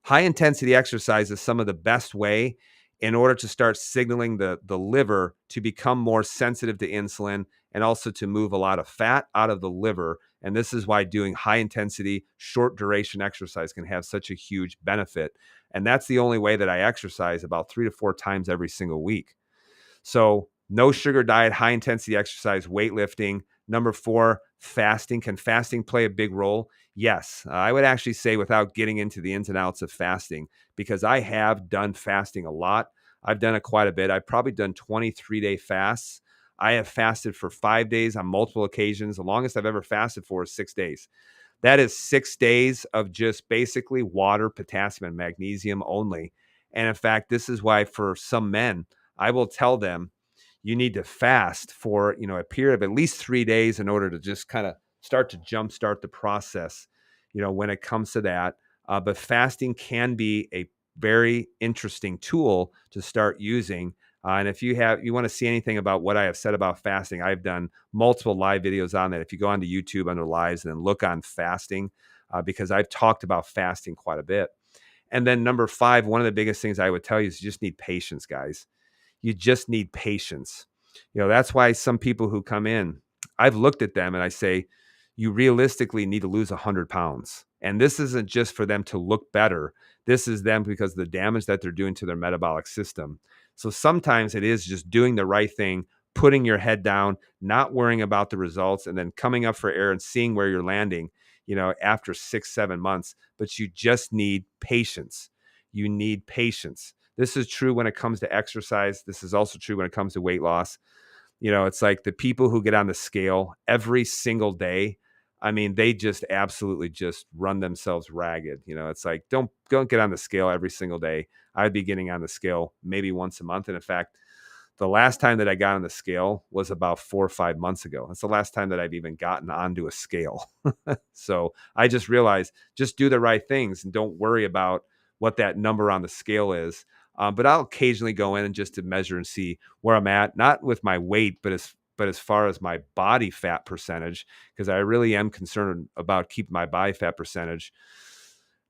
high intensity exercise is some of the best way in order to start signaling the liver to become more sensitive to insulin, and also to move a lot of fat out of the liver. And this is why doing high intensity, short duration exercise can have such a huge benefit. And that's the only way that I exercise, about 3 to 4 times every single week. So no sugar diet, high intensity exercise, weightlifting. Number 4, fasting. Can fasting play a big role? Yes. I would actually say, without getting into the ins and outs of fasting, because I have done fasting a lot. I've done it quite a bit. I've probably done 23-day fasts. I have fasted for 5 days on multiple occasions. The longest I've ever fasted for is 6 days. That is 6 days of just basically water, potassium, and magnesium only. And in fact, this is why for some men, I will tell them, you need to fast for, a period of at least 3 days in order to just kind of start to jumpstart the process, when it comes to that. But fasting can be a very interesting tool to start using. And if you want to see anything about what I have said about fasting, I've done multiple live videos on that. If you go onto YouTube under lives and then look on fasting, because I've talked about fasting quite a bit. And then number 5, one of the biggest things I would tell you is you just need patience, guys. You just need patience. That's why some people who come in, I've looked at them and I say, you realistically need to lose 100 pounds. And this isn't just for them to look better. This is them because of the damage that they're doing to their metabolic system. So sometimes it is just doing the right thing, putting your head down, not worrying about the results, and then coming up for air and seeing where you're landing, after 6-7 months. But you just need patience. you need patience. This is true when it comes to exercise. This is also true when it comes to weight loss. It's like the people who get on the scale every single day. I mean, they just absolutely just run themselves ragged. It's like, don't get on the scale every single day. I'd be getting on the scale maybe once a month. And in fact, the last time that I got on the scale was about 4 or 5 months ago. That's the last time that I've even gotten onto a scale. So I just realized, just do the right things and don't worry about what that number on the scale is. But I'll occasionally go in and just to measure and see where I'm at, not with my weight, but as far as my body fat percentage, because I really am concerned about keeping my body fat percentage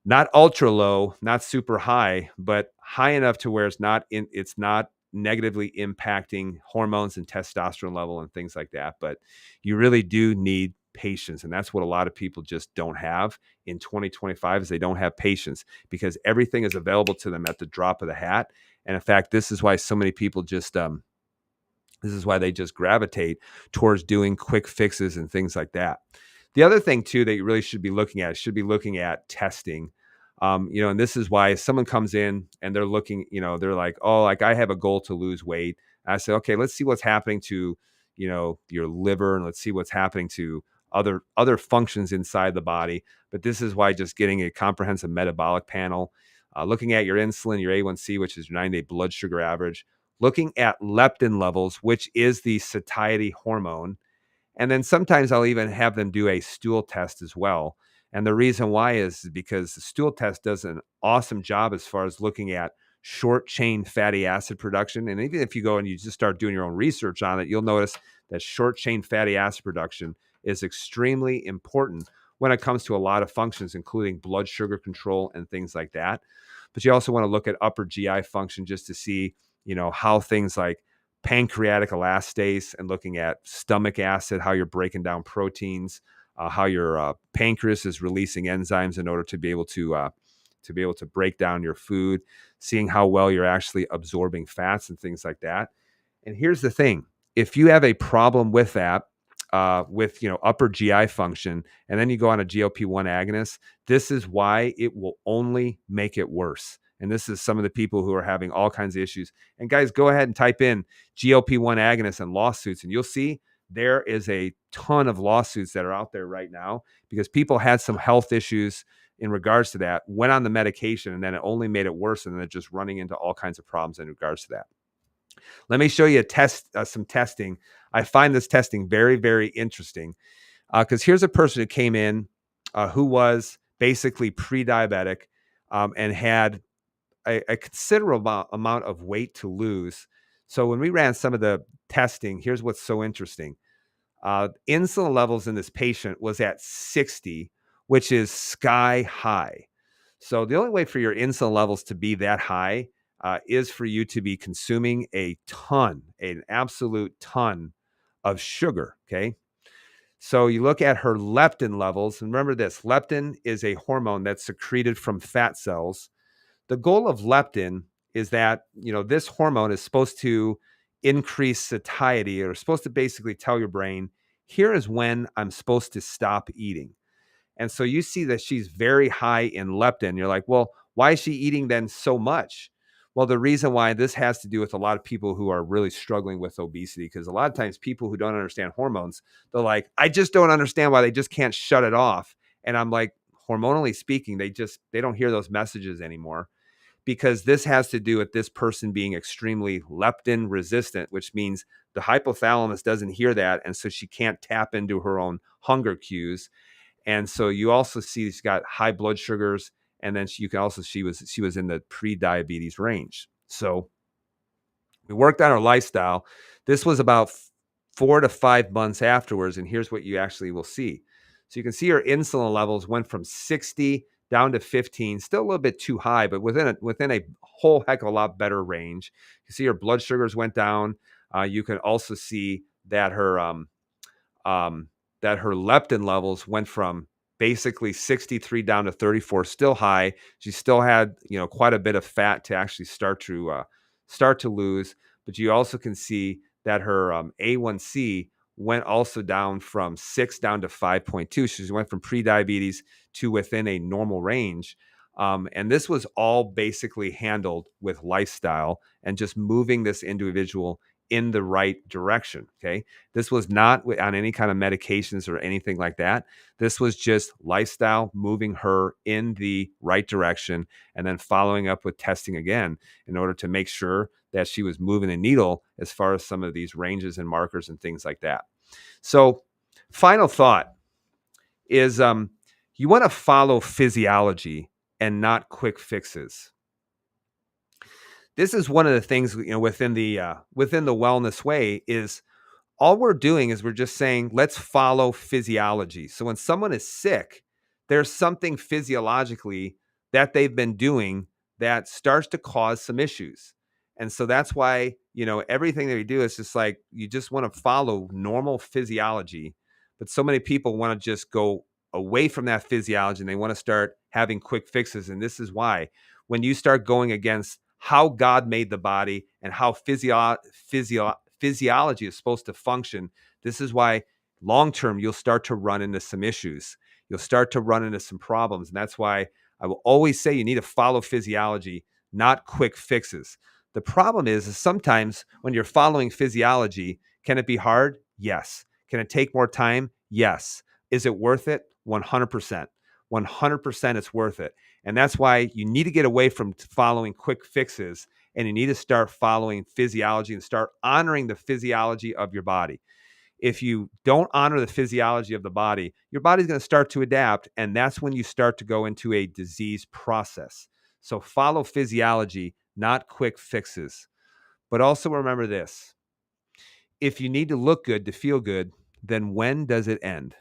not ultra low, not super high, but high enough to where it's not negatively impacting hormones and testosterone level and things like that. But you really do need patience. And that's what a lot of people just don't have in 2025 is they don't have patience because everything is available to them at the drop of the hat. And in fact, this is why so many people just, this is why they just gravitate towards doing quick fixes and things like that. The other thing too that you really should be looking at testing. And this is why if someone comes in and they're looking, they're like, oh, like I have a goal to lose weight. I say, okay, let's see what's happening to, your liver, and let's see what's happening to other functions inside the body. But this is why just getting a comprehensive metabolic panel, looking at your insulin, your A1C, which is your 9-day blood sugar average, looking at leptin levels, which is the satiety hormone. And then sometimes I'll even have them do a stool test as well. And the reason why is because the stool test does an awesome job as far as looking at short chain fatty acid production. And even if you go and you just start doing your own research on it, you'll notice that short chain fatty acid production is extremely important when it comes to a lot of functions, including blood sugar control and things like that. But you also want to look at upper GI function just to see, how things like pancreatic elastase and looking at stomach acid, how you're breaking down proteins, how your pancreas is releasing enzymes in order to be able to break down your food, seeing how well you're actually absorbing fats and things like that. And here's the thing: if you have a problem with that, with upper GI function, and then you go on a GLP-1 agonist, this is why it will only make it worse. And this is some of the people who are having all kinds of issues. And guys, go ahead and type in GLP-1 agonists and lawsuits, and you'll see there is a ton of lawsuits that are out there right now because people had some health issues in regards to that, went on the medication, and then it only made it worse, and then just running into all kinds of problems in regards to that. Let me show you some testing. I find this testing very, very interesting because here's a person who came in who was basically pre-diabetic and had a considerable amount of weight to lose. So when we ran some of the testing, here's what's so interesting. Insulin levels in this patient was at 60, which is sky high. So the only way for your insulin levels to be that high is for you to be consuming an absolute ton of sugar, okay? So you look at her leptin levels, and remember this, leptin is a hormone that's secreted from fat cells. The goal of leptin is that, this hormone is supposed to increase satiety, or supposed to basically tell your brain, here is when I'm supposed to stop eating. And so you see that she's very high in leptin. You're like, well, why is she eating then so much? Well, the reason why this has to do with a lot of people who are really struggling with obesity, because a lot of times people who don't understand hormones, they're like, I just don't understand why they just can't shut it off. And I'm like, hormonally speaking, they don't hear those messages anymore, because this has to do with this person being extremely leptin resistant, which means the hypothalamus doesn't hear that. And so she can't tap into her own hunger cues. And so you also see she's got high blood sugars. And then you can also, she was in the pre-diabetes range. So we worked on her lifestyle. This was about 4 to 5 months afterwards. And here's what you actually will see. So you can see her insulin levels went from 60 down to 15, still a little bit too high, but within a whole heck of a lot better range. You see her blood sugars went down. You can also see that her leptin levels went from basically 63 down to 34, still high. She still had, quite a bit of fat to actually start to lose. But you also can see that her A1C went also down from 6 down to 5.2. She went from pre-diabetes to within a normal range. And this was all basically handled with lifestyle and just moving this individual in the right direction. Okay. This was not on any kind of medications or anything like that. This was just lifestyle, moving her in the right direction and then following up with testing again in order to make sure that she was moving the needle as far as some of these ranges and markers and things like that. So, final thought is you want to follow physiology and not quick fixes. This is one of the things, within the wellness way is all we're doing is we're just saying, let's follow physiology. So when someone is sick, there's something physiologically that they've been doing that starts to cause some issues. And so that's why, everything that we do is just like, you just want to follow normal physiology. But so many people want to just go away from that physiology and they want to start having quick fixes. And this is why when you start going against how God made the body and how physiology is supposed to function, this is why long-term you'll start to run into some issues. You'll start to run into some problems. And that's why I will always say you need to follow physiology, not quick fixes. The problem is sometimes when you're following physiology, can it be hard? Yes. Can it take more time? Yes. Is it worth it? 100%. 100% it's worth it. And that's why you need to get away from following quick fixes and you need to start following physiology and start honoring the physiology of your body. If you don't honor the physiology of the body, your body's going to start to adapt. And that's when you start to go into a disease process. So follow physiology, not quick fixes. But also remember this. If you need to look good to feel good, then when does it end?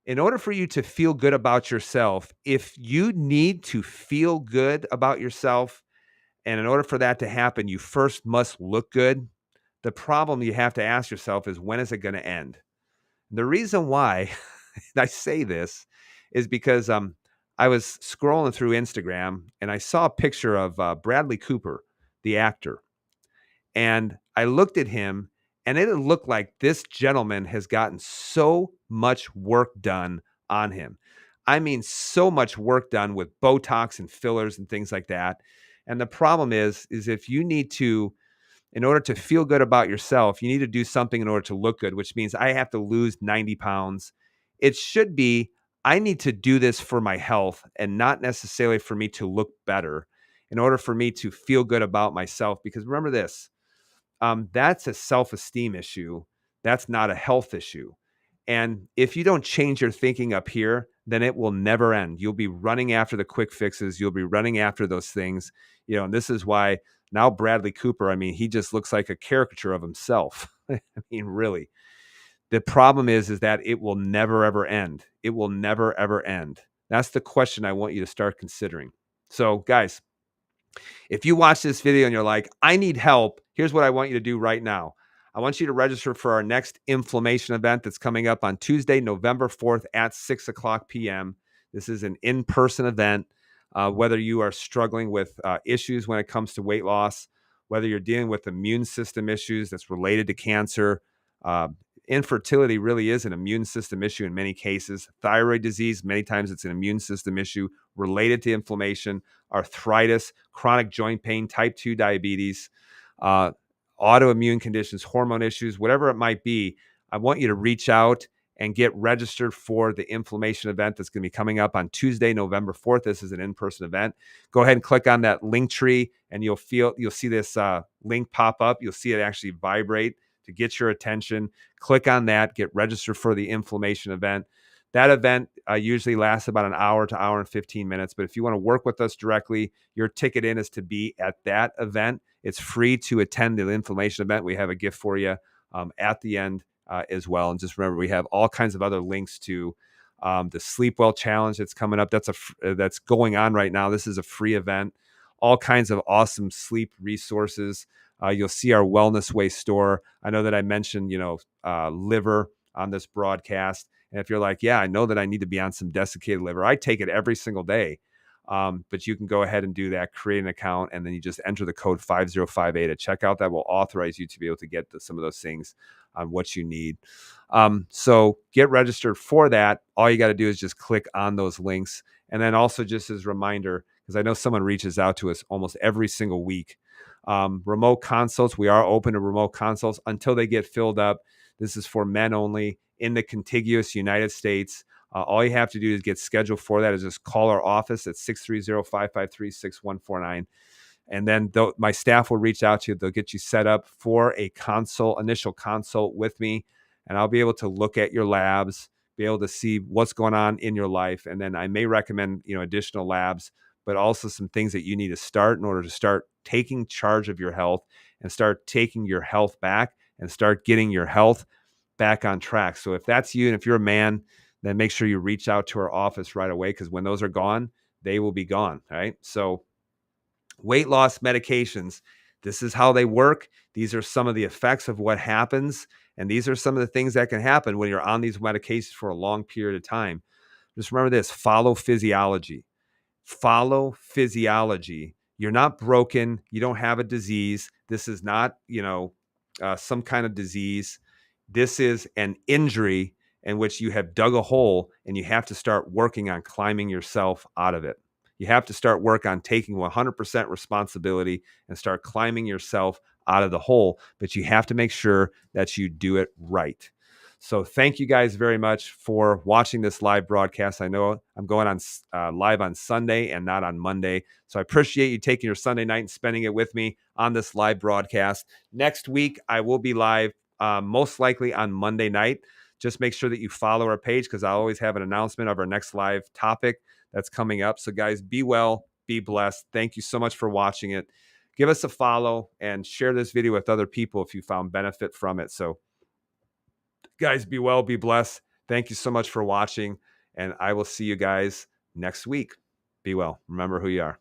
In order for you to feel good about yourself, if you need to feel good about yourself, and in order for that to happen, you first must look good, the problem you have to ask yourself is, when is it going to end? The reason why I say this is because I was scrolling through Instagram and I saw a picture of Bradley Cooper, the actor. And I looked at him and it looked like this gentleman has gotten so much work done on him. I mean, so much work done with Botox and fillers and things like that. And the problem is if you need to, in order to feel good about yourself, you need to do something in order to look good, which means I have to lose 90 pounds. It should be, I need to do this for my health and not necessarily for me to look better in order for me to feel good about myself. Because remember this, that's a self-esteem issue. That's not a health issue. And if you don't change your thinking up here, then it will never end. You'll be running after the quick fixes. You'll be running after those things, and this is why now Bradley Cooper, I mean, he just looks like a caricature of himself. I mean, really. The problem is that it will never, ever end. It will never, ever end. That's the question I want you to start considering. So, guys, if you watch this video and you're like, I need help, here's what I want you to do right now. I want you to register for our next inflammation event that's coming up on Tuesday, November 4th at 6 o'clock p.m. This is an in-person event. Whether you are struggling with issues when it comes to weight loss, whether you're dealing with immune system issues that's related to cancer, infertility really is an immune system issue in many cases. Thyroid disease, many times it's an immune system issue related to inflammation. Arthritis, chronic joint pain, type 2 diabetes, autoimmune conditions, hormone issues, whatever it might be, I want you to reach out and get registered for the inflammation event that's going to be coming up on Tuesday, November 4th. This is an in-person event. Go ahead and click on that link tree and you'll see this link pop up. You'll see it actually vibrate to get your attention. Click on that, get registered for the inflammation event. That event usually lasts about an hour to hour and 15 minutes. But if you want to work with us directly, your ticket in is to be at that event. It's free to attend the inflammation event. We have a gift for you at the end as well. And just remember, we have all kinds of other links to the Sleep Well Challenge that's coming up. That's going on right now. This is a free event. All kinds of awesome sleep resources. You'll see our Wellness Way store. I know that I mentioned, liver on this broadcast. And if you're like, yeah, I know that I need to be on some desiccated liver, I take it every single day. But you can go ahead and do that, create an account, and then you just enter the code 5058 at checkout. That will authorize you to be able to get some of those things on what you need. So get registered for that. All you got to do is just click on those links And then also just as a reminder, because I know someone reaches out to us almost every single week, remote consults. We are open to remote consults until they get filled up. This is for men only in the contiguous United States. All you have to do is get scheduled for that is just call our office at 630-553-6149. And then my staff will reach out to you. They'll get you set up for a initial consult with me. And I'll be able to look at your labs, be able to see what's going on in your life. And then I may recommend, additional labs, but also some things that you need to start in order to start taking charge of your health and start taking your health back and start getting your health back on track. So if that's you, and if you're a man, then make sure you reach out to our office right away, because when those are gone, they will be gone. Right. So weight loss medications, this is how they work. These are some of the effects of what happens. And these are some of the things that can happen when you're on these medications for a long period of time. Just remember this: follow physiology. Follow physiology. You're not broken. You don't have a disease. This is not, some kind of disease. This is an injury in which you have dug a hole, and you have to start working on climbing yourself out of it. You have to start work on taking 100% responsibility and start climbing yourself out of the hole, but you have to make sure that you do it right. So thank you guys very much for watching this live broadcast. I know I'm going on live on Sunday and not on Monday. So I appreciate you taking your Sunday night and spending it with me on this live broadcast. Next week, I will be live most likely on Monday night. Just make sure that you follow our page, because I always have an announcement of our next live topic that's coming up. So guys, be well, be blessed. Thank you so much for watching it. Give us a follow and share this video with other people if you found benefit from it. So guys, be well, be blessed. Thank you so much for watching, and I will see you guys next week. Be well. Remember who you are.